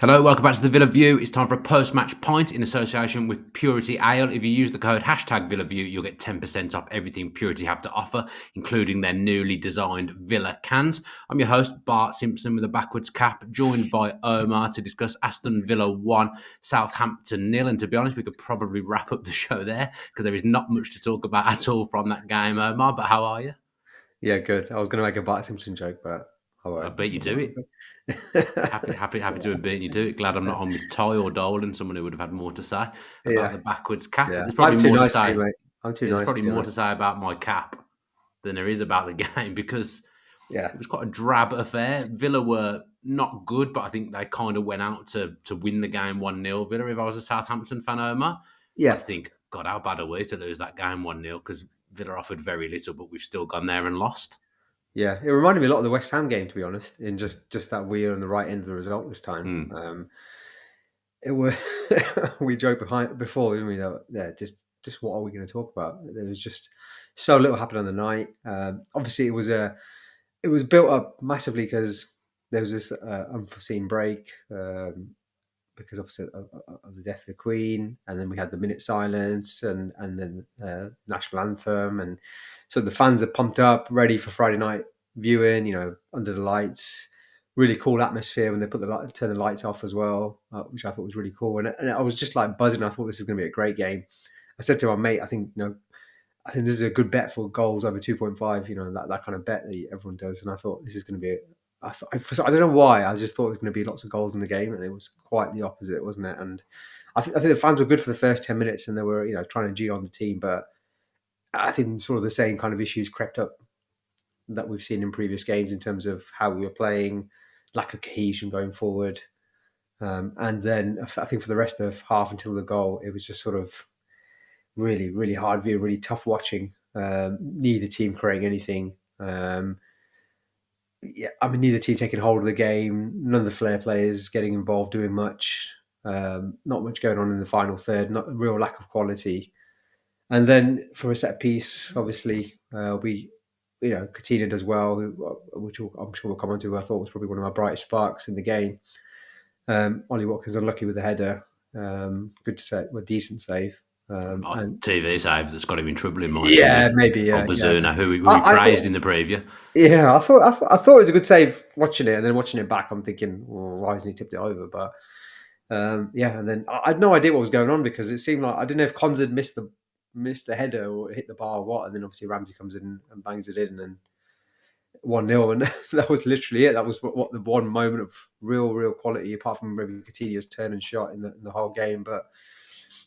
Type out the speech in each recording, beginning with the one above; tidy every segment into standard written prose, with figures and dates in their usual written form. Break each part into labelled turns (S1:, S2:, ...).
S1: Hello, welcome back to the Villa View. It's time for a post-match pint in association with Purity Ale. If you use the code #VillaView, you'll get 10% off everything Purity have to offer, including their newly designed Villa cans. I'm your host, Bart Simpson, with a backwards cap, joined by Omar to discuss Aston Villa 1, Southampton 0. And to be honest, we could probably wrap up the show there because there is not much to talk about at all from that game, Omar. But how are you?
S2: Yeah, good. I was going to make a Bart Simpson joke, but I
S1: I
S2: won't.
S1: beat you to it. Happy to have beaten you to it. Glad I'm not on with Ty or Dolan, someone who would have had more to say about
S2: Yeah,
S1: the backwards cap. But
S2: yeah.
S1: there's probably
S2: I'm too
S1: more to
S2: nice to
S1: say.
S2: you, mate. I'm too
S1: There's
S2: nice
S1: probably
S2: to you,
S1: more
S2: mate.
S1: to say about my cap than there is about the game because
S2: Yeah,
S1: it was quite a drab affair. Villa were not good, but I think they kind of went out to win the game 1-0. Villa, if I was a Southampton fan, Omar, I'd
S2: yeah,
S1: think, God, how bad are we to lose that game 1-0 because Villa offered very little, but we've still gone there and lost.
S2: yeah. It reminded me a lot of the West Ham game, to be honest, in just that we are on the right end of the result this time.
S1: Hmm.
S2: It was we joked before, didn't we? That yeah, just what are we going to talk about? There was just so little happened on the night. Obviously, it was built up massively because there was this unforeseen break. Because obviously of the death of the Queen, and then we had the minute silence, and then national anthem, and so the fans are pumped up, ready for Friday night viewing. You know, under the lights, really cool atmosphere when they turn the lights off as well, which I thought was really cool. And I was just like buzzing. I thought this is going to be a great game. I said to my mate, I think this is a good bet for goals over 2.5. You know, that kind of bet that everyone does. And I thought this is going to be. I don't know why. I just thought it was going to be lots of goals in the game, and it was quite the opposite, wasn't it? And I think the fans were good for the first 10 minutes, and they were trying to G on the team. But I think sort of the same kind of issues crept up that we've seen in previous games in terms of how we were playing, lack of cohesion going forward, and then I think for the rest of half until the goal, it was just sort of really, really hard view, really tough watching. Neither team creating anything. Yeah, I mean, neither team taking hold of the game. None of the flair players getting involved, doing much. Not much going on in the final third. Not a real lack of quality. And then for a set piece, obviously, Coutinho does well, which I'm sure we'll come on to. I thought was probably one of my brightest sparks in the game. Ollie Watkins unlucky with the header. Good to say, well, decent save. And
S1: TV save that's got him in trouble, in my
S2: yeah,
S1: opinion.
S2: maybe, yeah, yeah.
S1: Obazuna, who we
S2: I
S1: praised
S2: thought,
S1: in the preview.
S2: yeah, I thought it was a good save watching it, and then watching it back, I'm thinking, well, why hasn't he tipped it over? But yeah, and then I had no idea what was going on because it seemed like I didn't know if Konz had missed the header or hit the bar or what, and then obviously Ramsey comes in and bangs it in, and 1-0, and that was literally it. That was what the one moment of real quality, apart from maybe Coutinho's turn and shot in the whole game. But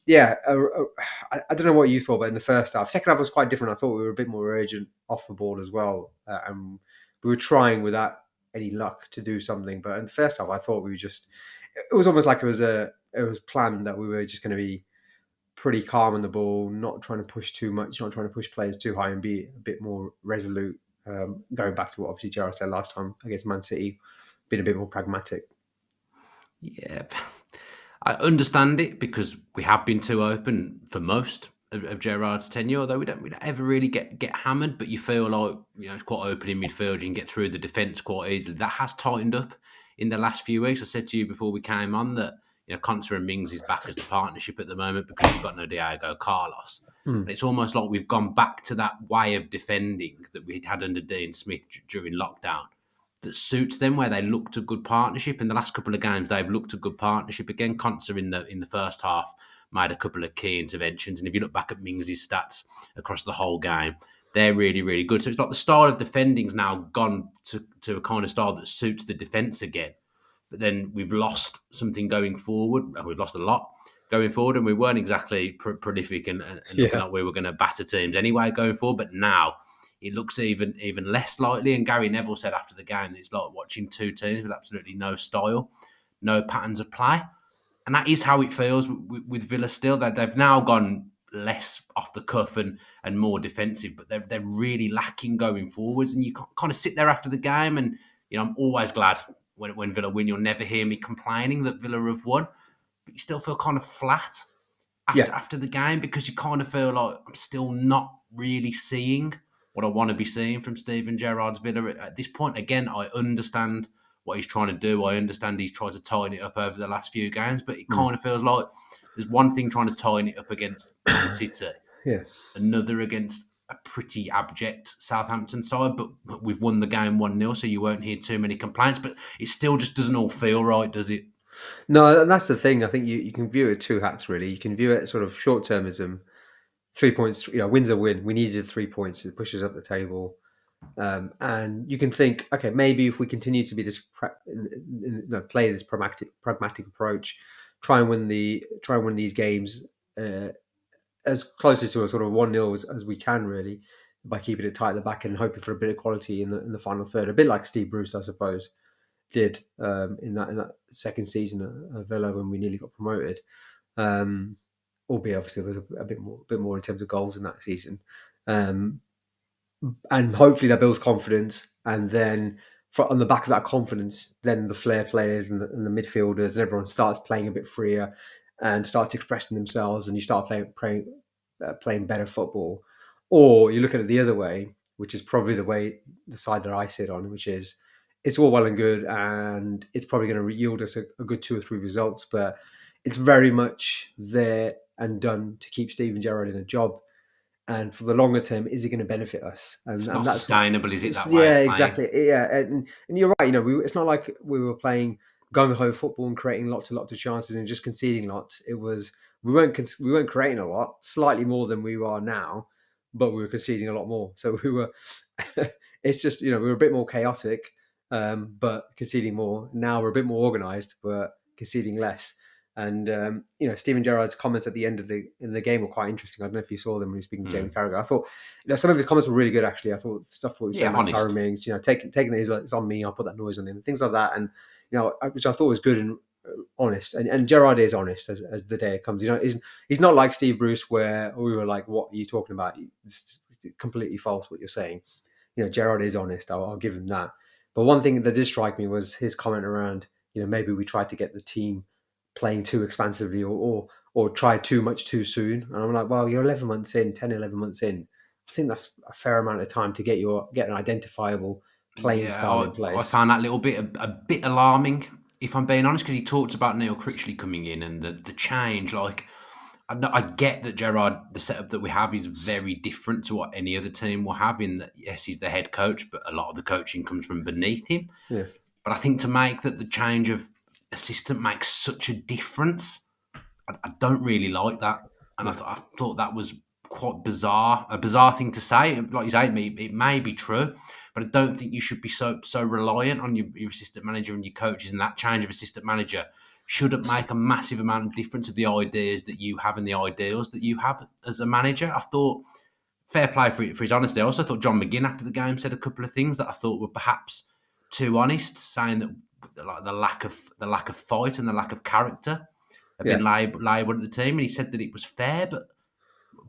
S2: yeah, I don't know what you thought, but in the first half, second half was quite different. I thought we were a bit more urgent off the ball as well, and we were trying without any luck to do something. But in the first half, I thought we were just. It was almost like it was planned that we were just going to be pretty calm on the ball, not trying to push too much, not trying to push players too high, and be a bit more resolute. Going back to what obviously Gerrard said last time against Man City, being a bit more pragmatic.
S1: Yeah, I understand it because we have been too open for most of Gerrard's tenure, although we don't ever really get hammered, but you feel like it's quite open in midfield. You can get through the defence quite easily. That has tightened up in the last few weeks. I said to you before we came on that Konsa and Mings is back as the partnership at the moment because we've got no Diego Carlos.
S2: Mm.
S1: And it's almost like we've gone back to that way of defending that we'd had under Dean Smith during lockdown that suits them, where they looked a good partnership. In the last couple of games, they've looked a good partnership. Again, Konsa in the first half made a couple of key interventions. And if you look back at Mings' stats across the whole game, they're really, really good. So it's like the style of defending's now gone to a kind of style that suits the defence again. But then we've lost something going forward. We've lost a lot going forward, and we weren't exactly prolific and looking
S2: Yeah,
S1: like we were going to batter teams anyway going forward. But now it looks even less likely. And Gary Neville said after the game that it's like watching two teams with absolutely no style, no patterns of play. And that is how it feels with Villa still. They've now gone less off the cuff and more defensive, but they're really lacking going forwards. And you kind of sit there after the game, and I'm always glad when Villa win. You'll never hear me complaining that Villa have won, but you still feel kind of flat
S2: yeah,
S1: after the game because you kind of feel like I'm still not really seeing what I want to be seeing from Steven Gerrard's Villa at this point. Again, I understand what he's trying to do. I understand he's tried to tighten it up over the last few games, but it
S2: Mm.
S1: kind of feels like there's one thing trying to tighten it up against Man City,
S2: Yeah.
S1: another against a pretty abject Southampton side, but we've won the game 1-0, so you won't hear too many complaints, but it still just doesn't all feel right, does it?
S2: No, and that's the thing. I think you can view it two hats really. You can view it sort of short termism. 3 points, wins a win. We needed 3 points. It pushes up the table. And you can think, okay, maybe if we continue to be this, play this pragmatic approach, try and win these games uh, as closely to a sort of 1-0 as we can, really, by keeping it tight at the back and hoping for a bit of quality in the final third. A bit like Steve Bruce, I suppose, did in that second season at Villa when we nearly got promoted. Um, Albeit obviously there was a bit more in terms of goals in that season. Um, and hopefully that builds confidence, and then on the back of that confidence, then the flair players and the midfielders and everyone starts playing a bit freer and starts expressing themselves, and you start playing better football. Or you look at it the other way, which is probably the side that I sit on, which is it's all well and good, and it's probably going to yield us a good 2 or 3 results, but it's very much there and done to keep Steven Gerrard in a job. And for the longer term, is it going to benefit us? And
S1: It's
S2: and
S1: not
S2: that's
S1: sustainable, is it,
S2: it's
S1: that way
S2: yeah,
S1: of playing?
S2: exactly, yeah. And you're right. It's not like we were playing gung ho football and creating lots of chances and just conceding lots. It was we weren't creating a lot, slightly more than we are now, but we were conceding a lot more. So we were. It's just we were a bit more chaotic, but conceding more. Now we're a bit more organised, but conceding less. And Steven Gerrard's comments at the end of the game were quite interesting. I don't know if you saw them when he was speaking to Jamie
S1: Mm.
S2: Carragher. I thought some of his comments were really good. Actually, I thought stuff what he was saying
S1: Yeah,
S2: about Tyrone
S1: honest.
S2: Mings, taking it, he's like, it's on me. I'll put that noise on him, things like that. And which I thought was good and honest. And Gerrard is honest as the day comes. He's not like Steve Bruce where we were like, "What are you talking about? It's completely false what you're saying." Gerrard is honest. I'll give him that. But one thing that did strike me was his comment around, maybe we tried to get the team playing too expansively or tried too much too soon. And I'm like, well, you're 11 months in, 10, 11 months in. I think that's a fair amount of time to get an identifiable playing
S1: Yeah,
S2: style in
S1: I
S2: place.
S1: found that little bit a bit alarming, if I'm being honest, because he talked about Neil Critchley coming in and the change. Like, I get that Gerard, the setup that we have is very different to what any other team will have. In that, yes, he's the head coach, but a lot of the coaching comes from beneath him.
S2: Yeah,
S1: But I think to make that the change of assistant makes such a difference, I don't really like that, and
S2: no,
S1: I thought that was quite bizarre, a bizarre thing to say. Like you say, it may be true, but I don't think you should be so reliant on your assistant manager and your coaches. And that change of assistant manager shouldn't make a massive amount of difference of the ideas that you have and the ideals that you have as a manager. I thought fair play for his honesty. I also thought John McGinn after the game said a couple of things that I thought were perhaps too honest, saying that like the lack of fight and the lack of character have
S2: yeah,
S1: been labelled at the team, and he said that it was fair, but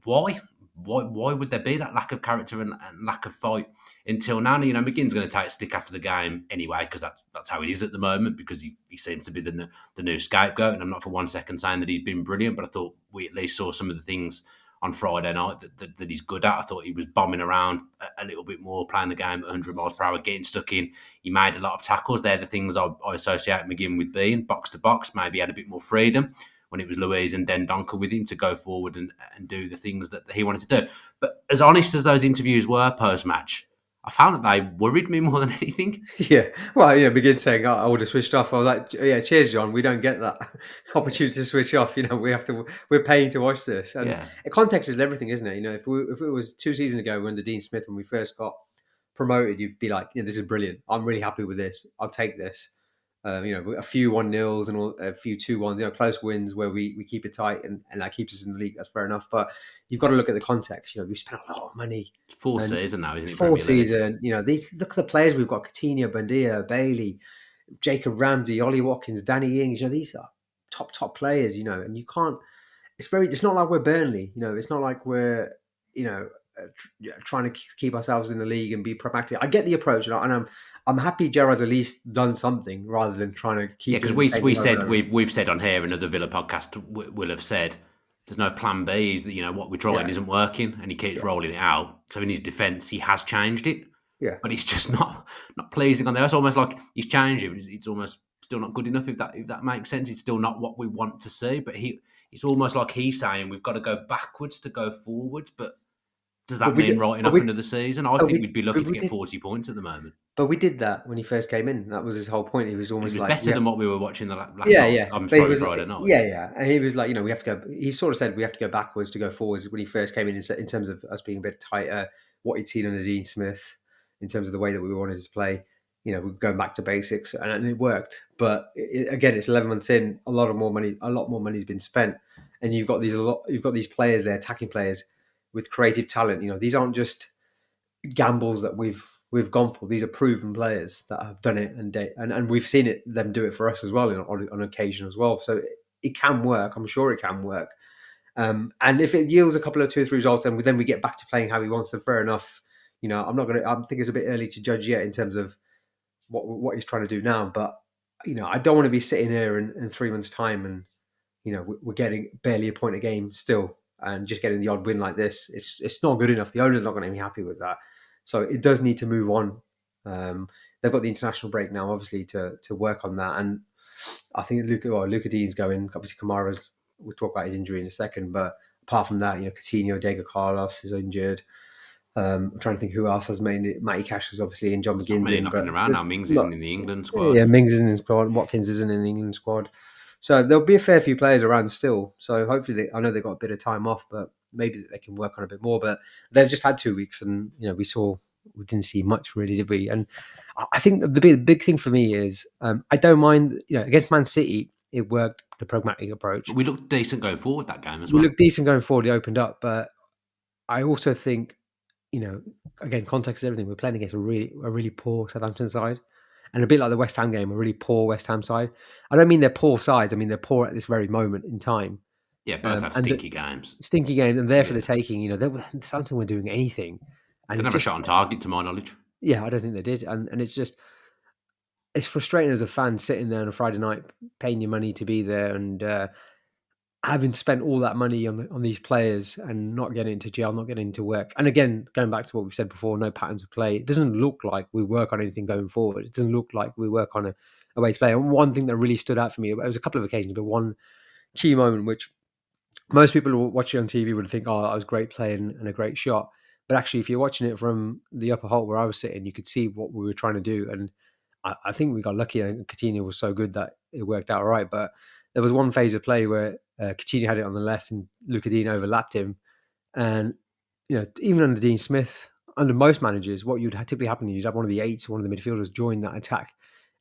S1: why? Why would there be that lack of character and lack of fight until now? McGinn's going to take a stick after the game anyway, because that's how it is at the moment, because he seems to be the new scapegoat, and I'm not for one second saying that he's been brilliant, but I thought we at least saw some of the things on Friday night that he's good at. I thought he was bombing around a little bit more, playing the game at 100 miles per hour, getting stuck in. He made a lot of tackles. They're the things I associate McGinn with being box to box. Maybe he had a bit more freedom when it was Louise and Dendoncker with him to go forward and do the things that he wanted to do. But as honest as those interviews were post-match, I found that they worried me more than anything.
S2: yeah. Well, begin saying, I would have switched off. I was like, yeah, cheers, John. We don't get that opportunity to switch off. We're paying to watch this, and
S1: Yeah.
S2: context is everything, isn't it? If it was 2 seasons ago when the Dean Smith when we first got promoted, you'd be like, this is brilliant. I'm really happy with this. I'll take this. A few 1-0s and a few 2-1s, close wins where we keep it tight and that keeps us in the league. That's fair enough. But you've got to look at the context. We spent a lot of money.
S1: It's fourth
S2: And
S1: season now, isn't it,
S2: fourth
S1: Premier League?
S2: season, these look at the players we've got: Coutinho, Buendia, Bailey, Jacob Ramsey, Ollie Watkins, Danny Ings. These are top players. And you can't. It's not like we're Burnley. It's not like we're trying to keep ourselves in the league and be pragmatic. I get the approach, and I'm happy Gerard's at least done something rather than trying to
S1: Yeah,
S2: keep
S1: because
S2: doing the
S1: we
S2: same
S1: we
S2: thing over and
S1: said
S2: over.
S1: we've said on here, another Villa podcast will have said there's no plan B. Is that what we're trying
S2: Yeah,
S1: isn't working, and he keeps
S2: yeah,
S1: rolling it out. So in his defence, he has changed it.
S2: Yeah.
S1: but it's just not pleasing on there. It's almost like he's changing. But it's almost still not good enough. If that makes sense, it's still not what we want to see. But it's almost like he's saying we've got to go backwards to go forwards. But does
S2: But
S1: that
S2: we
S1: mean
S2: did.
S1: writing
S2: But
S1: off
S2: we.
S1: another season? I
S2: But
S1: think
S2: we.
S1: we'd be lucky
S2: But
S1: to
S2: we
S1: get
S2: did.
S1: 40 points at the moment.
S2: But we did that when he first came in. That was his whole point. He was
S1: It
S2: almost
S1: was
S2: like,
S1: better
S2: we have
S1: than
S2: to.
S1: what we were watching the last
S2: Yeah,
S1: night.
S2: yeah.
S1: I'm
S2: But he
S1: sorry,
S2: was
S1: Friday
S2: like,
S1: night.
S2: yeah, yeah. And he was like, we have to go. He sort of said we have to go backwards to go forwards when he first came in terms of us being a bit tighter. What he'd seen under Dean Smith, in terms of the way that we wanted to play. We're going back to basics, and it worked. But again, it's 11 months in. A lot more money's been spent, and you've got these players, they're attacking players with creative talent. These aren't just gambles that we've gone for. These are proven players that have done it, and we've seen them do it for us as well on occasion as well. So it can work. I'm sure it can work. And if it yields a couple of 2 or 3 results, and then we get back to playing how he wants them, fair enough. I'm not gonna. I think it's a bit early to judge yet in terms of what he's trying to do now. But I don't want to be sitting here in 3 months' time and we're getting barely a point a game still, and just getting the odd win like this. It's not good enough. The owner's not going to be happy with that. So it does need to move on. They've got the international break now, obviously, to work on that. And I think Luca Dean's going. Obviously, Kamara's. We'll talk about his injury in a second. But apart from that, Coutinho, Diego Carlos is injured. I'm trying to think who else has made it. Matty Cash is obviously in. John
S1: There's not
S2: McGinn's
S1: many
S2: in,
S1: knocking
S2: but
S1: around
S2: there's
S1: now. Mings
S2: not.
S1: isn't in the England squad.
S2: Yeah, Mings isn't in the squad. Watkins isn't in the England squad. So there'll be a fair few players around still. So hopefully, I know they've got a bit of time off, but maybe they can work on a bit more. But they've just had 2 weeks, and we didn't see much really, did we? And I think the big thing for me is I don't mind. Against Man City, it worked, the pragmatic approach.
S1: But we looked decent going forward that game as
S2: We
S1: well.
S2: looked decent going forward. They opened up, but I also think again, context is everything. We're playing against a really poor Southampton side, and a bit like the West Ham game, a really poor West Ham side. I don't mean they're poor sides. I mean they're poor at this very moment in time.
S1: Yeah, both had
S2: And the
S1: stinky games.
S2: stinky games, and there for
S1: Yeah.
S2: the taking. Southampton were doing anything, and
S1: Didn't
S2: it's
S1: have a
S2: just
S1: shot on target, to my knowledge.
S2: yeah, I don't think they did, and it's frustrating as a fan sitting there on a Friday night, paying your money to be there, and having spent all that money on these players and not getting into jail, not getting into work. And again, going back to what we've said before, no patterns of play. It doesn't look like we work on anything going forward. It doesn't look like we work on a way to play. And one thing that really stood out for me, it was a couple of occasions, but one key moment which most people who watch it on TV would think, oh, that was great play and a great shot. But actually, if you're watching it from the upper hole where I was sitting, you could see what we were trying to do. And I think we got lucky. And Coutinho was so good that it worked out all right. But there was one phase of play where Coutinho had it on the left and Luca Dean overlapped him. And, even under Dean Smith, under most managers, what typically happen is you'd have one of the eights, one of the midfielders join that attack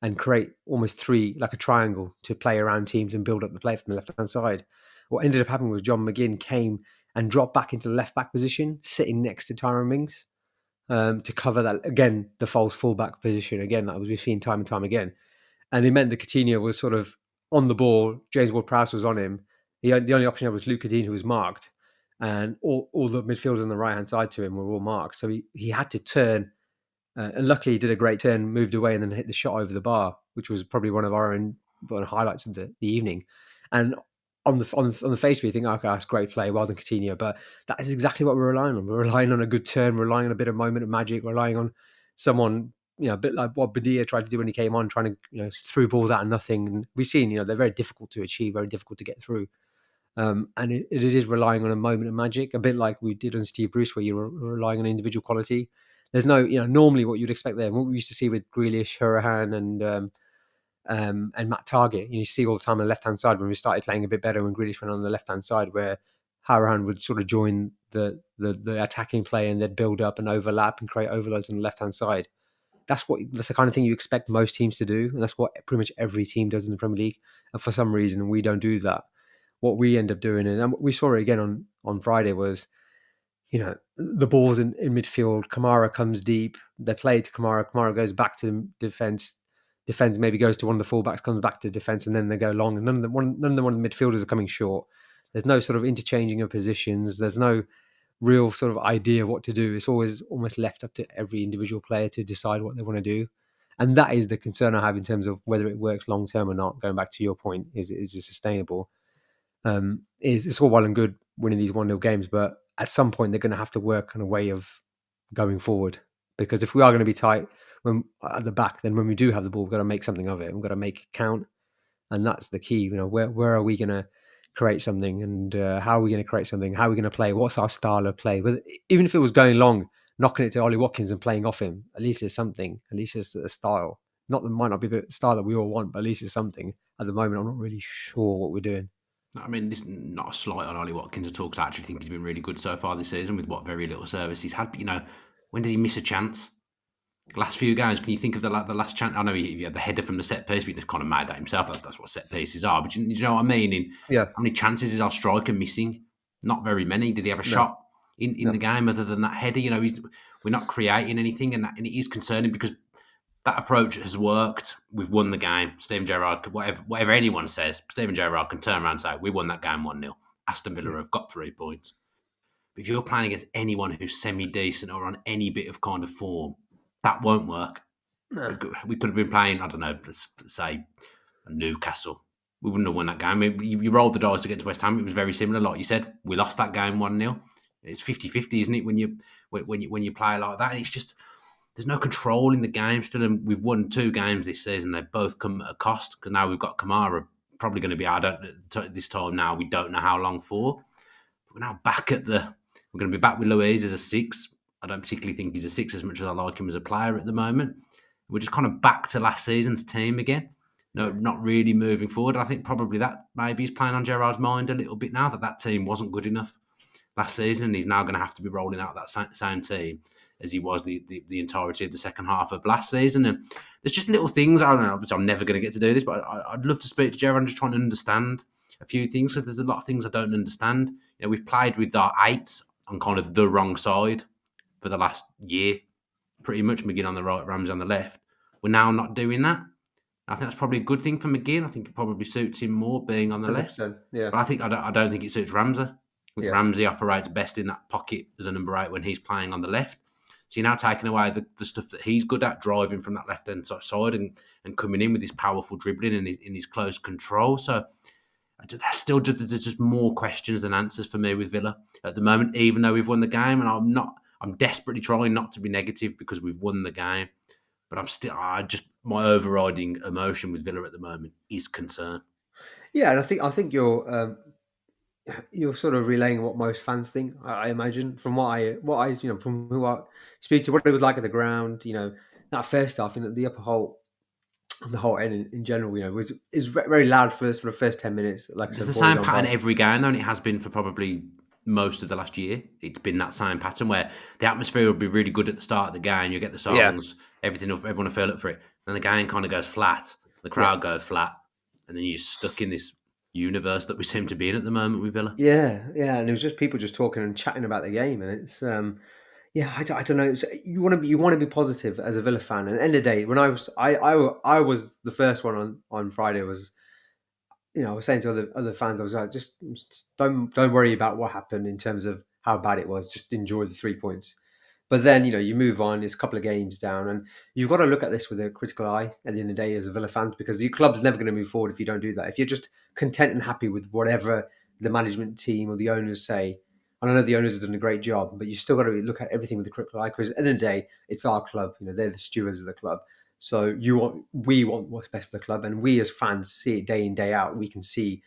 S2: and create almost three, like a triangle, to play around teams and build up the play from the left-hand side. What ended up happening was John McGinn came and dropped back into the left-back position, sitting next to Tyrone Mings, to cover that, again, the false fullback position. Again, that was we've seen time and time again. And it meant that Coutinho was sort of on the ball. James Ward-Prowse was on him. The only option was Luca Dean, who was marked. And all the midfielders on the right-hand side to him were all marked. So he had to turn. And luckily, he did a great turn, moved away, and then hit the shot over the bar, which was probably one of our own highlights of the evening. And on the face of it, you think, okay, that's great play, well done, Coutinho. But that is exactly what we're relying on. We're relying on a good turn, relying on a bit of moment of magic, relying on someone, a bit like what Badia tried to do when he came on, trying to, through balls out of nothing. And we've seen, they're very difficult to achieve, very difficult to get through. And it is relying on a moment of magic, a bit like we did on Steve Bruce, where you're relying on individual quality. There's no, normally what you'd expect there, what we used to see with Grealish, Hurahan, and Matt Target. You see all the time on the left-hand side when we started playing a bit better when Grealish went on the left-hand side, where Hurahan would sort of join the attacking play and they'd build up and overlap and create overloads on the left-hand side. That's the kind of thing you expect most teams to do, and that's what pretty much every team does in the Premier League. And for some reason, we don't do that. What we end up doing, and we saw it again on Friday, was the ball's in midfield. Kamara comes deep. They play to Kamara. Kamara goes back to defense. Defense maybe goes to one of the fullbacks, comes back to defense, and then they go long. And none of the midfielders are coming short. There's no sort of interchanging of positions. There's no real sort of idea of what to do. It's always almost left up to every individual player to decide what they want to do. And that is the concern I have in terms of whether it works long term or not. Going back to your point, is it sustainable? It's all well and good winning these 1-0 games, but at some point they're going to have to work on a way of going forward. because if we are going to be tight when at the back, then when we do have the ball, we've got to make something of it. We've got to make it count, and that's the key. Where are we going to create something, and how are we going to create something? How are we going to play? What's our style of play? But even if it was going long, knocking it to Ollie Watkins and playing off him, at least it's something. At least it's a style. Not that might not be the style that we all want, but at least it's something. At the moment, I'm not really sure what we're doing.
S1: I mean, this is not a slight on Ollie Watkins at all, because I actually think he's been really good so far this season with what very little service he's had. But, when does he miss a chance? Last few games, can you think of the last chance? I know he had the header from the set piece, but he kind of made that himself. That's what set pieces are. But you know what I mean?
S2: Yeah.
S1: How many chances is our striker missing? Not very many. Did he have a shot in the game other than that header? We're not creating anything, and it is concerning because that approach has worked. We've won the game. Steven Gerrard, whatever anyone says, Steven Gerrard can turn around and say, we won that game 1-0. Aston Villa have got 3 points. But if you're playing against anyone who's semi-decent or on any bit of kind of form, that won't work.
S2: No.
S1: We could have been playing, I don't know, let's say Newcastle. We wouldn't have won that game. You rolled the dice against West Ham. It was very similar. Like you said, we lost that game 1-0. It's 50-50, isn't it, when you play like that? And it's just, there's no control in the game still. And we've won 2 games this season. They've both come at a cost, because now we've got Kamara probably going to be out this time now. We don't know how long for. But we're now back we're going to be back with Luiz as a 6. I don't particularly think he's a 6 as much as I like him as a player at the moment. We're just kind of back to last season's team again. No, not really moving forward. I think probably that maybe is playing on Gerrard's mind a little bit now, that team wasn't good enough last season, and he's now going to have to be rolling out that same team as he was the entirety of the second half of last season. And there's just little things, I don't know, obviously I'm never going to get to do this, but I'd love to speak to Gerrard and just try and understand a few things, because there's a lot of things I don't understand. We've played with our 8s on kind of the wrong side for the last year, pretty much. McGinn on the right, Ramsey on the left. We're now not doing that. I think that's probably a good thing for McGinn. I think it probably suits him more being on the left.
S2: Yeah.
S1: But I don't think it suits Ramsey. I think
S2: Yeah.
S1: Ramsey operates best in that pocket as a number 8 when he's playing on the left. So you're now taking away the stuff that he's good at, driving from that left-hand side and coming in with his powerful dribbling and in his close control. So there's just more questions than answers for me with Villa at the moment, even though we've won the game. And I'm desperately trying not to be negative because we've won the game. But my overriding emotion with Villa at the moment is concern.
S2: Yeah, and I think you're sort of relaying what most fans think. I imagine from what I from who I speak to, what it was like at the ground. That first half, the upper Holt, the whole end in general, is very loud for sort of first 10 minutes. Like
S1: It's the same pattern every game, though, and it has been for probably most of the last year. It's been that same pattern where the atmosphere will be really good at the start of the game. You get the songs, everyone will feel up for it. Then the game kind of goes flat, the crowd go flat, and then you're stuck in this universe that we seem to be in at the moment with Villa.
S2: Yeah, and it was just people just talking and chatting about the game, and it's I don't know. You want to be positive as a Villa fan. And at the end of the day, when I was the first one on Friday, was I was saying to other fans, I was like, just don't worry about what happened in terms of how bad it was. Just enjoy the 3 points. But then you move on. It's a couple of games down, and you've got to look at this with a critical eye at the end of the day as a Villa fan, because your club's never going to move forward if you don't do that. If you're just content and happy with whatever the management team or the owners say, and I know the owners have done a great job, but you still got to look at everything with a critical eye, because at the end of the day, it's our club. They're the stewards of the club. So we want what's best for the club, and we as fans see it day in, day out. We can see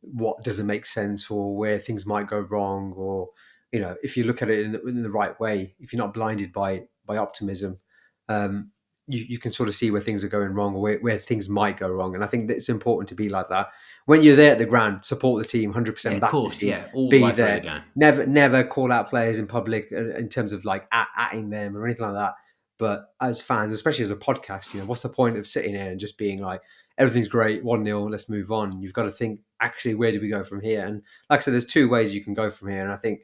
S2: what doesn't make sense or where things might go wrong, or if you look at it in the right way, if you're not blinded by optimism, you can sort of see where things are going wrong, or where things might go wrong. And I think that it's important to be like that. When you're there at the ground, support the team 100%.
S1: Of course, all
S2: be
S1: the way
S2: there.
S1: Through the game.
S2: Never call out players in public in terms of like atting them or anything like that. But as fans, especially as a podcast, what's the point of sitting here and just being like, everything's great, 1-0, let's move on? You've got to think, actually, where do we go from here? And like I said, there's 2 ways you can go from here. And I think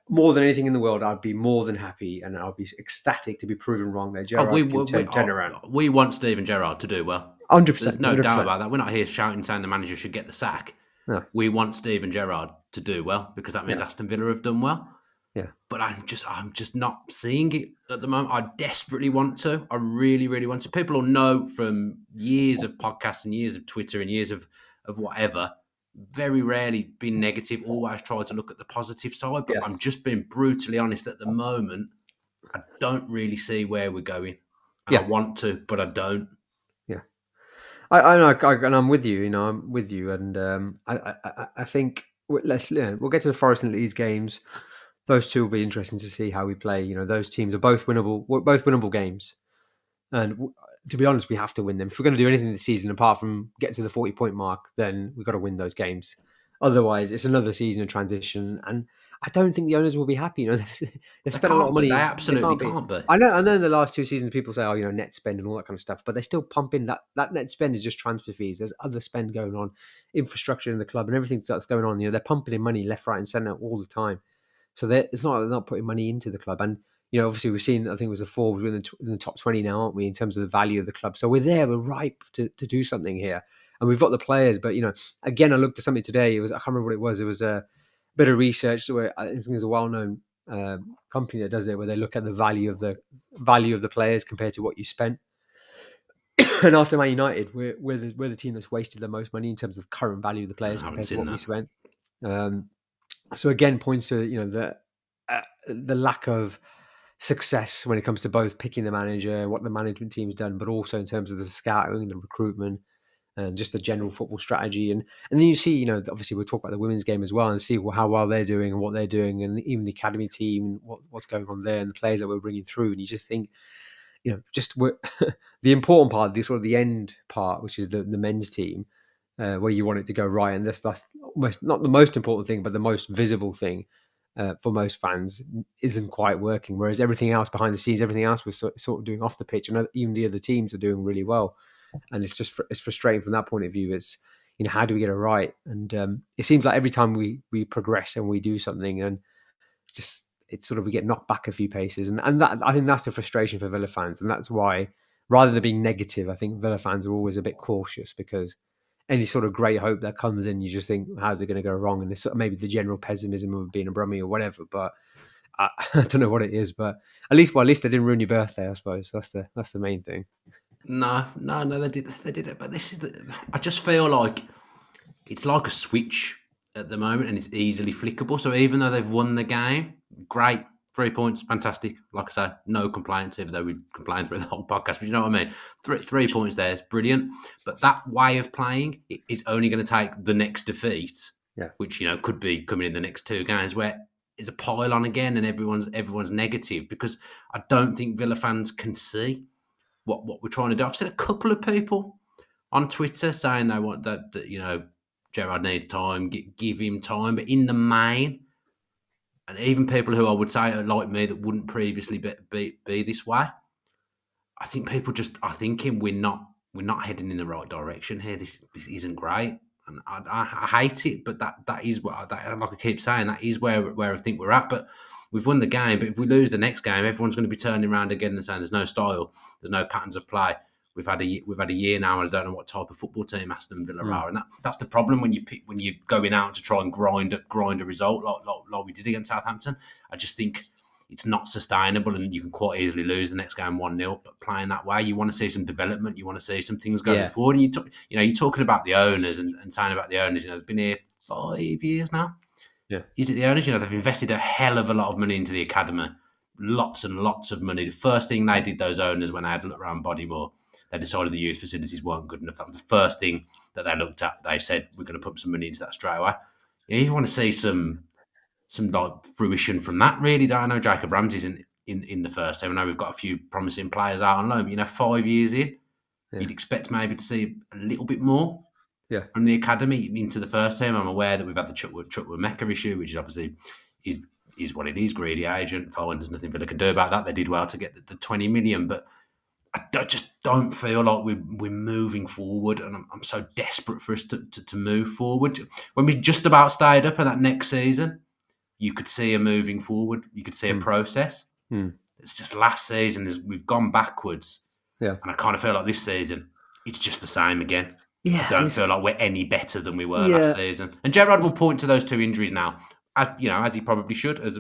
S2: more than anything in the world, I'd be more than happy and I'll be ecstatic to be proven wrong that Gerrard can turn around.
S1: We want Steven Gerrard to do well.
S2: 100%.
S1: There's no
S2: 100%.
S1: doubt about that. We're not here shouting saying the manager should get the sack.
S2: No.
S1: We want Steven Gerrard to do well, because that means Aston Villa have done well.
S2: Yeah.
S1: But I'm just not seeing it at the moment. I desperately want to. I really, really want to. People will know from years of podcasts and years of Twitter and years of whatever, very rarely been negative, always try to look at the positive side. But I'm just being brutally honest at the moment. I don't really see where we're going, and I
S2: Yeah,
S1: want to, but I don't.
S2: yeah. I know, and I'm with you. I'm with you, and I think we'll get to the Forest and Leeds games. Those two will be interesting to see how we play. Those teams are both winnable games, and to be honest, we have to win them if we're going to do anything this season apart from get to the 40-point mark. Then we've got to win those games. Otherwise, it's another season of transition, and I don't think the owners will be happy. They've
S1: They
S2: spent a lot of
S1: can't, but they
S2: money. They
S1: absolutely
S2: can't be.
S1: can't be.
S2: I know. In the last two seasons, people say, "Oh, net spend and all that kind of stuff," but they're still pumping that net spend is just transfer fees. There's other spend going on, infrastructure in the club, and everything that's going on. They're pumping in money left, right, and centre all the time. So it's not like they're not putting money into the club. And obviously we've seen. I think it was the Forbes in the top 20 now, aren't we? In terms of the value of the club, so we're there. We're ripe to do something here, and we've got the players. But again, I looked at something today. I can't remember what it was. It was a bit of research where I think there's a well-known company that does it, where they look at the value of the players compared to what you spent. And after Man United, we're the team that's wasted the most money in terms of current value of the
S1: No,
S2: players
S1: I haven't
S2: compared to
S1: seen
S2: what we
S1: that.
S2: spent. So again, points to the lack of success when it comes to both picking the manager, what the management team's done, but also in terms of the scouting, the recruitment, and just the general football strategy. And then you see, obviously we'll talk about the women's game as well and see how well they're doing and what they're doing, and even the academy team and what's going on there and the players that we're bringing through. And you just think, the important part, the sort of the end part, which is the men's team, where you want it to go right. And that's almost not the most important thing, but the most visible thing for most fans isn't quite working. Whereas everything else behind the scenes, everything else we're sort of doing off the pitch, and even the other teams are doing really well. And it's frustrating from that point of view. It's how do we get it right? And it seems like every time we progress and we do something, and just it's sort of we get knocked back a few paces, and that I think that's the frustration for Villa fans, and that's why rather than being negative, I think Villa fans are always a bit cautious because any sort of great hope that comes in, you just think, how's it going to go wrong? And it's sort of maybe the general pessimism of being a Brummie or whatever, but I don't know what it is. But at least they didn't ruin your birthday, I suppose. That's the main thing.
S1: No, they did it. But this is I just feel like it's like a switch at the moment, and it's easily flickable. So even though they've won the game, great, 3 points, fantastic. Like I say, no complaints, even though we complained through the whole podcast. But you know what I mean? 3 points there is brilliant. But that way of playing is only going to take the next defeat,
S2: Yeah.
S1: which could be coming in the next two games, where it's a pile on again, and everyone's negative, because I don't think Villa fans can see what we're trying to do. I've seen a couple of people on Twitter saying they want that Gerrard needs time, give him time. But in the main, and even people who I would say are like me that wouldn't previously be this way, I think people just are thinking we're not heading in the right direction here. This isn't great, and I hate it. But that is what like I keep saying, that is where I think we're at. But we've won the game. But if we lose the next game, everyone's going to be turning around again and saying there's no style, there's no patterns of play. We've had a year now, and I don't know what type of football team Aston Villa are, and that's the problem when you're going out to try and grind a result like we did against Southampton. I just think it's not sustainable, and you can quite easily lose the next game 1-0. But playing that way, you want to see some development, you want to see some things going
S2: Yeah.
S1: forward. And you're talking about the owners and saying about the owners. They've been here 5 years now.
S2: Yeah.
S1: Is it the owners? They've invested a hell of a lot of money into the academy, lots and lots of money. The first thing they did, those owners, when they had a look around Bodymore, they decided the youth facilities weren't good enough. That was the first thing that they looked at. They said, we're going to put some money into that straight away. You want to see some like fruition from that, really. I know Jacob Ramsey's in the first team. I know we've got a few promising players out on loan, but 5 years in, you'd expect maybe to see a little bit more from the academy into the first team. I'm aware that we've had the Chukwuemeka Mecca issue, which is obviously is what it is. Greedy agent. Fine, there's nothing Villa can do about that. They did well to get the 20 million, but I just don't feel like we're moving forward, and I'm so desperate for us to move forward. When we just about stayed up in that next season, you could see a moving forward. You could see a process. It's just last season we've gone backwards,
S2: Yeah.
S1: and I kind of feel like this season it's just the same again.
S2: Yeah.
S1: I don't feel like we're any better than we were
S2: Yeah.
S1: last season. And Gerrard will point to those two injuries now, as he probably should, as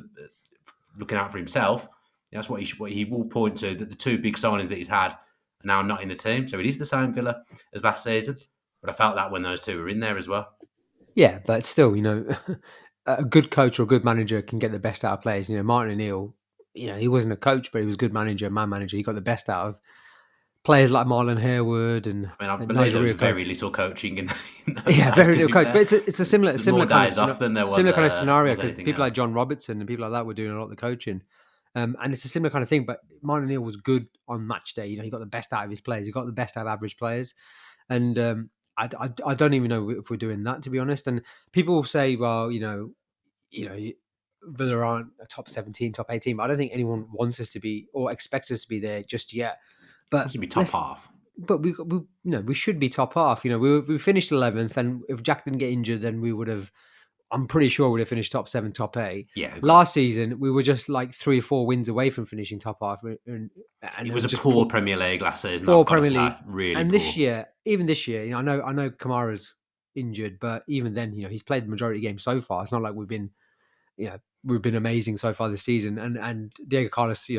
S1: looking out for himself. That's what he will point to, that the two big signings that he's had are now not in the team. So it is the same Villa as last season. But I felt that when those two were in there as well.
S2: Yeah, but still, a good coach or a good manager can get the best out of players. Martin O'Neill, he wasn't a coach, but he was a good manager, man manager. He got the best out of players like Marlon Harewood and,
S1: I mean, I
S2: and
S1: believe there
S2: Nigel
S1: was
S2: Rico.
S1: very little coaching in those
S2: Yeah,
S1: days,
S2: very
S1: to
S2: little
S1: be
S2: coach,
S1: fair.
S2: but it's a similar
S1: There's more
S2: kind of
S1: days off than
S2: scenario
S1: there
S2: because
S1: was anything
S2: people like
S1: else.
S2: John Robertson and people like that were doing a lot of the coaching, and it's a similar kind of thing. But Martin O'Neill was good on match day. He got the best out of his players. He got the best out of average players, and I don't even know if we're doing that, to be honest. And people will say, well, you know, whether aren't a top 17, top 18, but I don't think anyone wants us to be or expects us to be there just yet.
S1: Must
S2: But
S1: be top half.
S2: but we should be top half. We finished 11th, and if Jack didn't get injured, then we would have. I'm pretty sure we'd have finished top 7, top 8.
S1: Yeah, agreed.
S2: Last season, we were just like 3 or 4 wins away from finishing top half, and
S1: It
S2: it
S1: was
S2: was
S1: a
S2: just
S1: poor Premier League last season,
S2: poor
S1: I've got to
S2: Premier
S1: say.
S2: League.
S1: Really
S2: And
S1: poor.
S2: even this year, I know Kamara's injured, but even then, he's played the majority of games so far. It's not like we've been amazing so far this season. And Diego Carlos,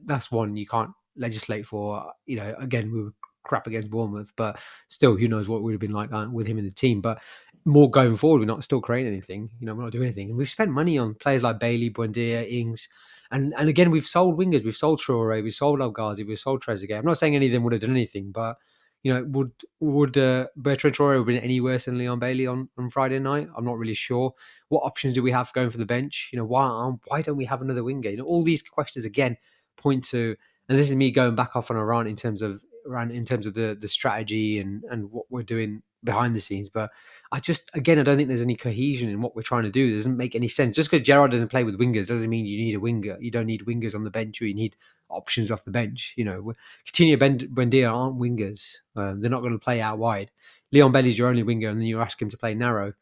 S2: that's one you can't legislate for. Again, we were crap against Bournemouth, but still, who knows what would have been like with him in the team. But more going forward, we're not still creating anything. We're not doing anything. And we've spent money on players like Bailey, Buendia, Ings. And again, we've sold wingers. We've sold Traore. We've sold El Ghazi. We've sold Trezeguet. I'm not saying any of them would have done anything, but would Bertrand Traore have been any worse than Leon Bailey on Friday night? I'm not really sure. What options do we have going for the bench? Why don't we have another winger? All these questions again point to, and this is me going back off on a rant in terms of the strategy and what we're doing behind the scenes. But I don't think there's any cohesion in what we're trying to do. It doesn't make any sense. Just because Gerrard doesn't play with wingers doesn't mean you need a winger. You don't need wingers on the bench, or you need options off the bench. Coutinho, Buendia aren't wingers. They're not going to play out wide. Leon Bailey's your only winger, and then you ask him to play narrow,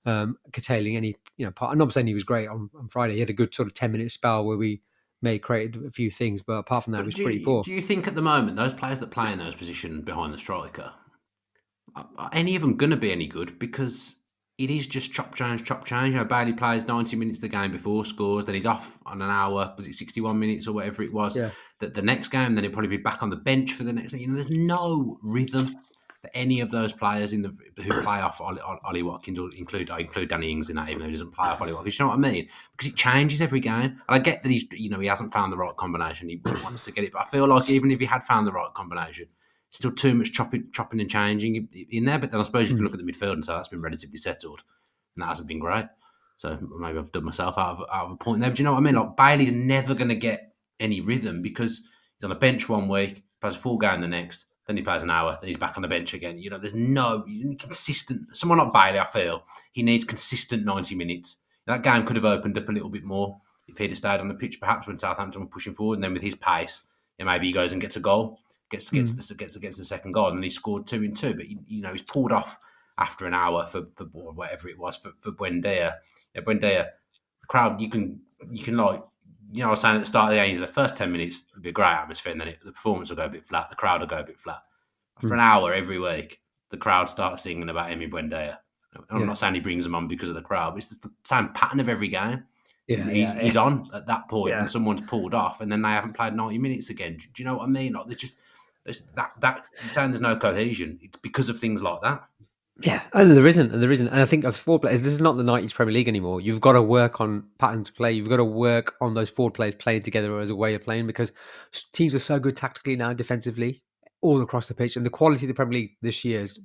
S2: curtailing any part. I'm not saying he was great on Friday. He had a good sort of 10-minute spell where we may have created a few things, but apart from that, it
S1: But
S2: was
S1: do
S2: pretty poor.
S1: do you think at the moment those players that play in those positions behind the striker, are any of them going to be any good? Because it is just chop change, chop change. Bailey plays 90 minutes the game before, scores, then he's off on an hour. Was it 61 minutes or whatever it was?
S2: Yeah.
S1: That the next game, then he'll probably be back on the bench for the next. There's no rhythm that any of those players who play off Ollie Watkins, or I include Danny Ings in that, even though he doesn't play off Ollie Watkins. You know what I mean? Because it changes every game, and I get that he hasn't found the right combination. He wants to get it, but I feel like even if he had found the right combination, still too much chopping and changing in there. But then I suppose you can look at the midfield and say that's been relatively settled, and that hasn't been great. So maybe I've done myself out of a point there. But do you know what I mean? Like, Bailey's never going to get any rhythm because he's on a bench one week, plays a full game the next, then he plays an hour, then he's back on the bench again. There's no consistent. Someone like Bailey, I feel he needs consistent 90 minutes. That game could have opened up a little bit more if he'd have stayed on the pitch, perhaps when Southampton were pushing forward, and then with his pace, maybe he goes and gets a goal. Gets the second goal, and he scored 2 in 2. But he's pulled off after an hour for whatever it was for Buendia. Yeah, Buendia, the crowd, you can like, I was saying at the start of the game, the first 10 minutes would be a great atmosphere, and then the performance will go a bit flat. The crowd will go a bit flat. After an hour every week, the crowd starts singing about Emi Buendia. I'm not saying he brings them on because of the crowd, but it's the same pattern of every game. He's on at that point when someone's pulled off, and then they haven't played 90 minutes again. Do you know what I mean? Like, that you're saying there's no cohesion. It's because of things like that.
S2: Yeah, and there isn't. And I think of forward players, this is not the 90s Premier League anymore. You've got to work on patterns of play. You've got to work on those forward players playing together as a way of playing, because teams are so good tactically now, defensively, all across the pitch. And the quality of the Premier League this year has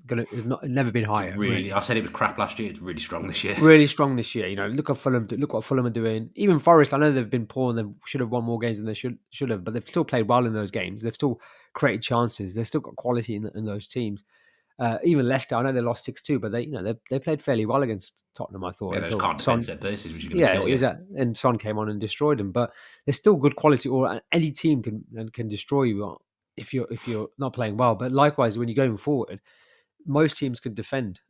S2: never been higher.
S1: Really, I said it was crap last year. It's really strong this year.
S2: Really strong this year. Look at Fulham. Look what Fulham are doing. Even Forest, I know they've been poor and they should have won more games than they should have, but they've still played well in those games. They've still created chances. They've still got quality in those teams. Even Leicester, I know they lost 6-2, but they played fairly well against Tottenham, I thought.
S1: Yeah, those can't defend set pieces, which is going to kill you.
S2: Exactly. And Son came on and destroyed them, but they're still good quality. Or any team can destroy you if you're not playing well. But likewise, when you're going forward, most teams could defend.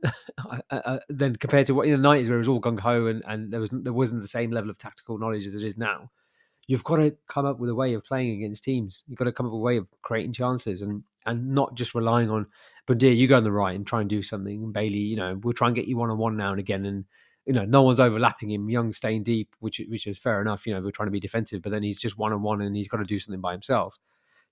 S2: Then compared to what in the 90s, where it was all gung ho and there wasn't the same level of tactical knowledge as it is now. You've got to come up with a way of playing against teams. You've got to come up with a way of creating chances and not just relying on, but dear, you go on the right and try and do something. And Bailey, we'll try and get you one-on-one now and again. And, no one's overlapping him. Young staying deep, which is fair enough. We're trying to be defensive, but then he's just one-on-one and he's got to do something by himself.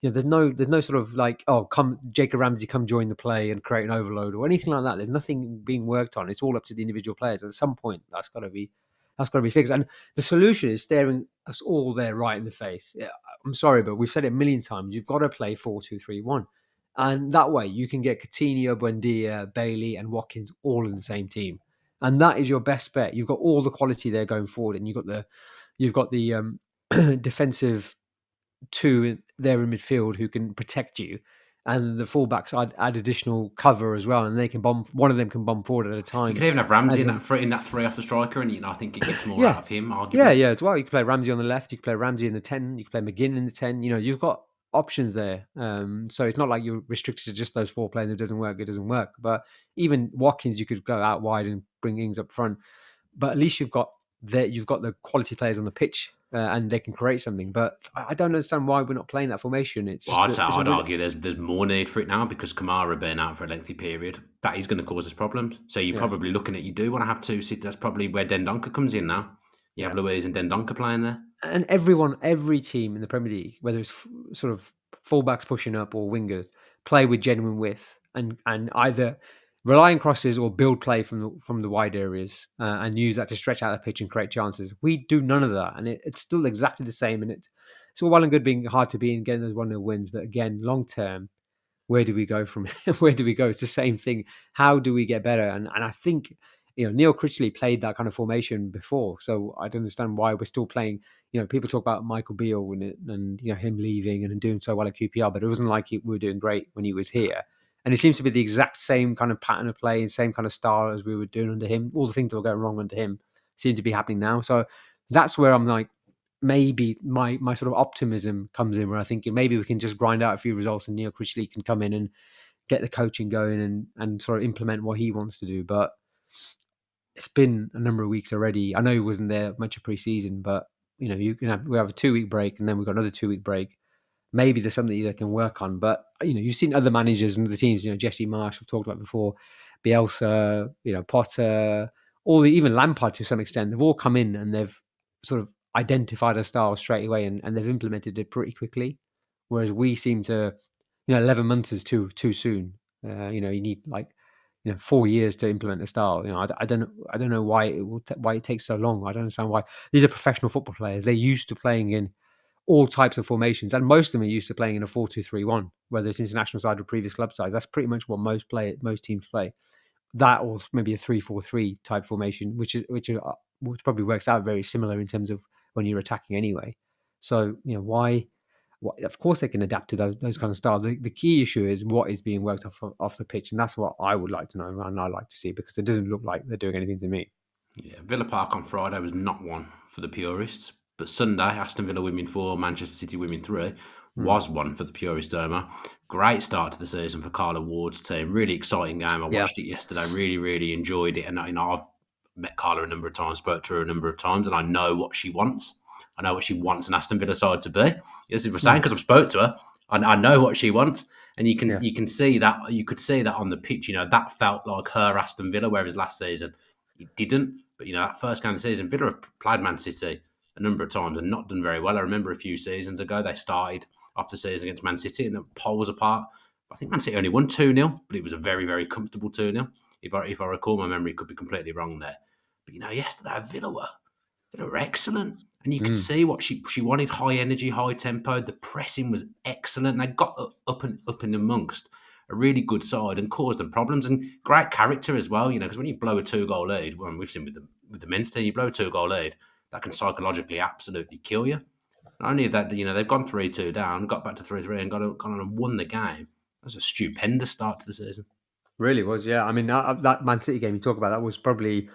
S2: There's no sort of like, come Jacob Ramsey, come join the play and create an overload or anything like that. There's nothing being worked on. It's all up to the individual players. At some point, that's got to be That's got to be fixed. And the solution is staring us all there right in the face. Yeah, I'm sorry, but we've said it a million times. You've got to play 4-2-3-1. And that way you can get Coutinho, Buendia, Bailey, and Watkins all in the same team. And that is your best bet. You've got all the quality there going forward, and you've got the defensive two there in midfield who can protect you, and the fullbacks add additional cover as well, and they can bomb. One of them can bomb forward at a
S1: You
S2: time.
S1: could even have Ramsey in that three off the striker, and I think it gets more out
S2: Yeah,
S1: of him,
S2: yeah,
S1: arguably.
S2: yeah. As well, you can play Ramsey on the left. You can play Ramsey in the 10. You can play McGinn in the 10. You've got options there. So it's not like you're restricted to just those four players. If it doesn't work, it doesn't work. But even Watkins, you could go out wide and bring Ings up front. But at least you've got the quality players on the pitch, and they can create something. But I don't understand why we're not playing that formation. It's
S1: Well,
S2: just
S1: I'd argue there's more need for it now because Kamara been out for a lengthy period. That is going to cause us problems. So you're
S2: yeah,
S1: probably looking at, you do want to have two sit. That's probably where Dendonka comes in now. You have
S2: yeah.
S1: Louise and Dendonka playing there.
S2: And every team in the Premier League, whether it's sort of fullbacks pushing up or wingers, play with genuine width and either rely on crosses or build play from the wide areas, and use that to stretch out the pitch and create chances. We do none of that, and it's still exactly the same. And it's all well and good being hard to beat and getting those 1-0 wins, but again, long term, where do we go from where do we go? It's the same thing. How do we get better? And I think Neil Critchley played that kind of formation before, so I don't understand why we're still playing. People talk about Michael Beale and him leaving and doing so well at QPR, but it wasn't like we were doing great when he was here. And it seems to be the exact same kind of pattern of play and same kind of style as we were doing under him. All the things that were going wrong under him seem to be happening now. So that's where I'm like, maybe my sort of optimism comes in, where I think maybe we can just grind out a few results and Neil Critchley can come in and get the coaching going and sort of implement what he wants to do. But it's been a number of weeks already. I know he wasn't there much of pre-season, but we have a 2-week break and then we've got another 2-week break. Maybe there's something they can work on. But you've seen other managers and other teams. Jesse Marsh, I've talked about before, Bielsa, Potter, even Lampard to some extent. They've all come in and they've sort of identified a style straight away and they've implemented it pretty quickly. Whereas we seem to, 11 months is too soon. You need 4 years to implement a style. I don't know why why it takes so long. I don't understand why. These are professional football players. They're used to playing in all types of formations, and most of them are used to playing in a 4-2-3-1, whether it's international side or previous club sides. That's pretty much what most teams play. That or maybe a 3-4-3 type formation, which probably works out very similar in terms of when you're attacking anyway. So why? Of course they can adapt to those kind of styles. The key issue is what is being worked off the pitch, and that's what I would like to know and I like to see, because it doesn't look like they're doing anything to me.
S1: Yeah, Villa Park on Friday was not one for the purists, but Sunday, Aston Villa women 4, Manchester City women 3, was one for the purists, Omar. Great start to the season for Carla Ward's team. Really exciting game. I watched it yesterday. Really, really enjoyed it. And I've met Carla a number of times, spoke to her a number of times, and I know what she wants. I know what she wants an Aston Villa side to be. As you were saying, because I've spoke to her, I know what she wants. And you can see that. You could see that on the pitch. That felt like her Aston Villa, whereas last season it didn't. But that first game of the season, Villa have played Man City a number of times and not done very well. I remember a few seasons ago they started off the season against Man City and the poles apart. I think Man City only won 2-0, but it was a very, very comfortable 2-0. If I recall, my memory could be completely wrong there. But yesterday Villa were excellent. And you could see what she wanted: high energy, high tempo. The pressing was excellent. And they got up and amongst a really good side and caused them problems, and great character as well. Because when you blow a 2-goal lead, well, we've seen with the men's team, you blow a 2-goal lead, that can psychologically absolutely kill you. Not only that, they've gone 3-2 down, got back to 3-3, and gone on and won the game. That was a stupendous start to the season.
S2: Really was, yeah. I mean, that Man City game you talk about, that was probably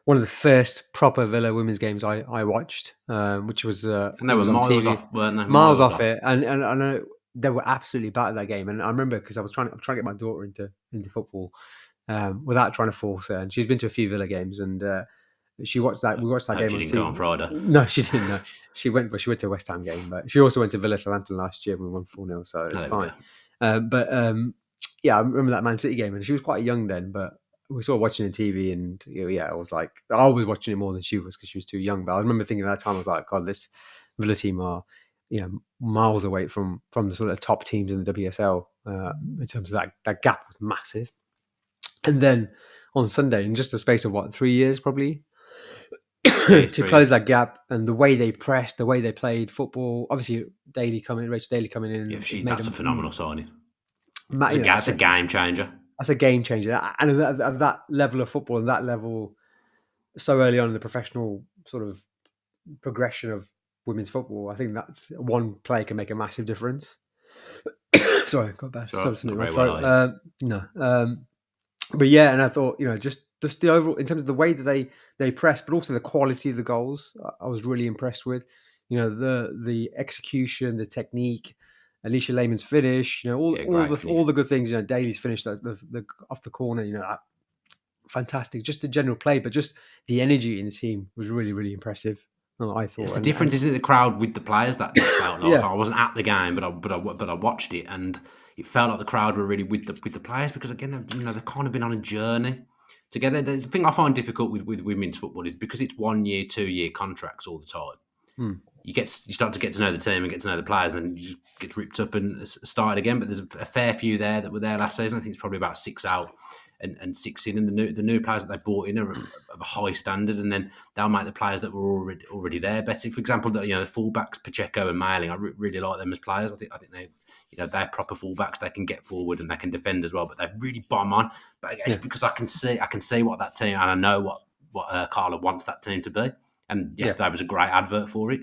S2: one of the first proper Villa women's games I watched, which was
S1: and they were
S2: was on
S1: miles
S2: TV.
S1: off, weren't they?
S2: Miles off it, and I know they were absolutely bad at that game. And I remember because I was trying to get my daughter into football without trying to force her, and she's been to a few Villa games, and she watched that. We watched that game.
S1: She
S2: on
S1: didn't
S2: TV.
S1: go on Friday.
S2: No, she didn't. No, she went to a West Ham game, but she also went to Villa Southampton last year when we won 4-0, so it's fine. Yeah, I remember that Man City game, and she was quite young then, but we saw watching the TV, and I was like, I was watching it more than she was because she was too young. But I remember thinking at that time, I was like, God, this Villa team are miles away from the sort of top teams in the WSL in terms of that gap was massive. And then on Sunday, in just a space of 3 years, probably to close that gap, and the way they pressed, the way they played football. Obviously, Rachel Daly coming in,
S1: Yeah,
S2: has made
S1: that's a phenomenal signing. It's a game changer.
S2: that's a game changer. And at that level of football and that level so early on in the professional sort of progression of women's football, I think that's one play can make a massive difference. Sorry, got bad.
S1: Sure,
S2: Something in
S1: not
S2: my
S1: very
S2: throat.
S1: well,
S2: No. But yeah, and I thought, just the overall, in terms of the way that they press, but also the quality of the goals, I was really impressed with. The execution, the technique, Alicia Lehman's finish,
S1: Yeah, great finish.
S2: all the good things. Daly's finish, the off the corner, fantastic. Just the general play, but just the energy in the team was really, really impressive. I thought
S1: It's the
S2: and
S1: difference, isn't it? The crowd with the players that felt like
S2: yeah,
S1: I wasn't at the game, but I watched it, and it felt like the crowd were really with the players because again, they've kind of been on a journey together. The thing I find difficult with women's football is because it's 1 year, 2 year contracts all the time.
S2: hmm,
S1: You start to get to know the team and get to know the players, and then you just get ripped up and started again. But there's a fair few there that were there last season. I think it's probably about 6 out and 6 in. And the new players that they brought in are of a high standard, and then they'll make the players that were already there better. For example, the fullbacks Pacheco and Mailing, I really like them as players. I think they they're proper fullbacks. They can get forward and they can defend as well. But they really bomb on. But it's because I can see what that team, and I know what Carla wants that team to be. And yesterday was a great advert for it.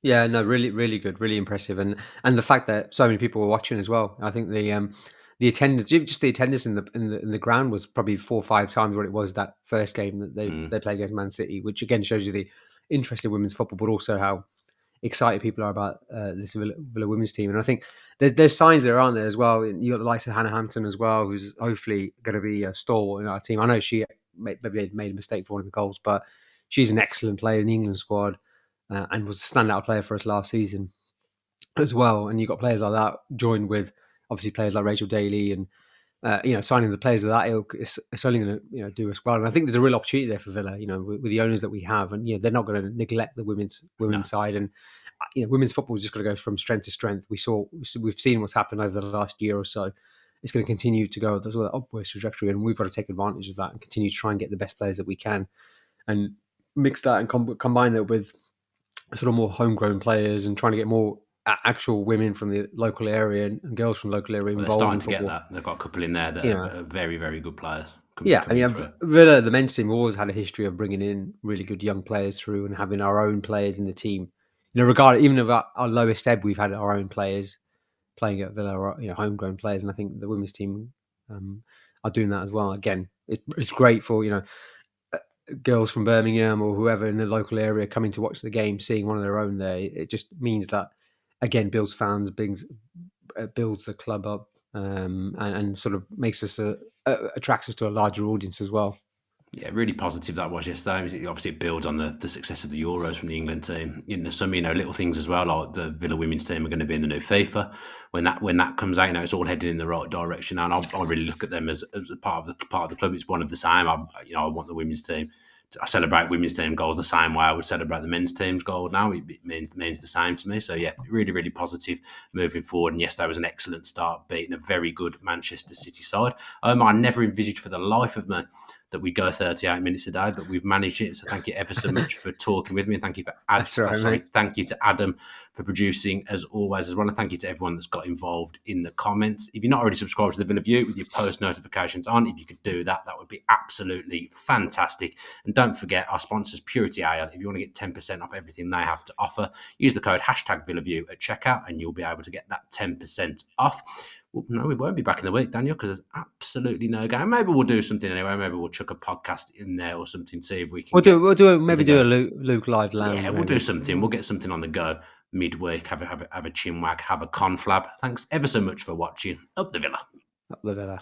S2: yeah, no, really, really good, really impressive, and the fact that so many people were watching as well. I think the attendance, just the attendance in the ground was probably 4 or 5 times what it was that first game that they played against Man City, which again shows you the interest in women's football, but also how excited people are about this Villa women's team. And I think there's signs there, aren't there, as well. You got the likes of Hannah Hampton as well, who's hopefully going to be a stalwart in our team. I know she maybe made a mistake for one of the goals, but she's an excellent player in the England squad and was a standout player for us last season as well. And you've got players like that joined with obviously players like Rachel Daly and signing the players of that ilk is only going to do us well. And I think there's a real opportunity there for Villa, with the owners that we have, and they're not going to neglect the women's side. And women's football is just going to go from strength to strength. We've seen what's happened over the last year or so. It's going to continue to go that upwards trajectory, and we've got to take advantage of that and continue to try and get the best players that we can, and mix that and combine that with sort of more homegrown players and trying to get more actual women from the local area and girls from the local area involved.
S1: They're starting
S2: in
S1: to
S2: football.
S1: get that. They've got a couple in there that are very, very good players.
S2: Villa, the men's team, always had a history of bringing in really good young players through and having our own players in the team. Regardless, even of our lowest ebb, we've had our own players playing at Villa, or homegrown players, and I think the women's team are doing that as well. Again, it's great for girls from Birmingham or whoever in the local area coming to watch the game, seeing one of their own there. It just means that, again, builds fans, builds the club up, and sort of makes us attracts us to a larger audience as well.
S1: Yeah, really positive that was yesterday. Obviously, it builds on the success of the Euros from the England team. Some little things as well, like the Villa women's team are going to be in the new FIFA. When that comes out, it's all heading in the right direction. And I really look at them as a part of the club. It's one of the same. I want the women's team. I celebrate women's team goals the same way I would celebrate the men's team's goal now. It means the same to me. So yeah, really, really positive moving forward. And yesterday was an excellent start, beating a very good Manchester City side. I never envisaged for the life of me that we go 38 minutes a day, but we've managed it. So thank you ever so much for talking with me. And thank you thank you to Adam for producing as always as well. And thank you to everyone that's got involved in the comments. If you're not already subscribed to the Villa View with your post notifications on, if you could do that, that would be absolutely fantastic. And don't forget our sponsors, Purity Ale. If you want to get 10% off everything they have to offer, use the code #VillaView at checkout and you'll be able to get that 10% off. Well, no, we won't be back in the week, Daniel, because there's absolutely no game. Maybe we'll do something anyway. Maybe we'll chuck a podcast in there or something. See if we can.
S2: We'll do a Luke live lounge.
S1: Yeah, we'll do something. We'll get something on the go midweek. Have a chinwag. Have a conflab. Thanks ever so much for watching. Up the Villa.
S2: Up the Villa.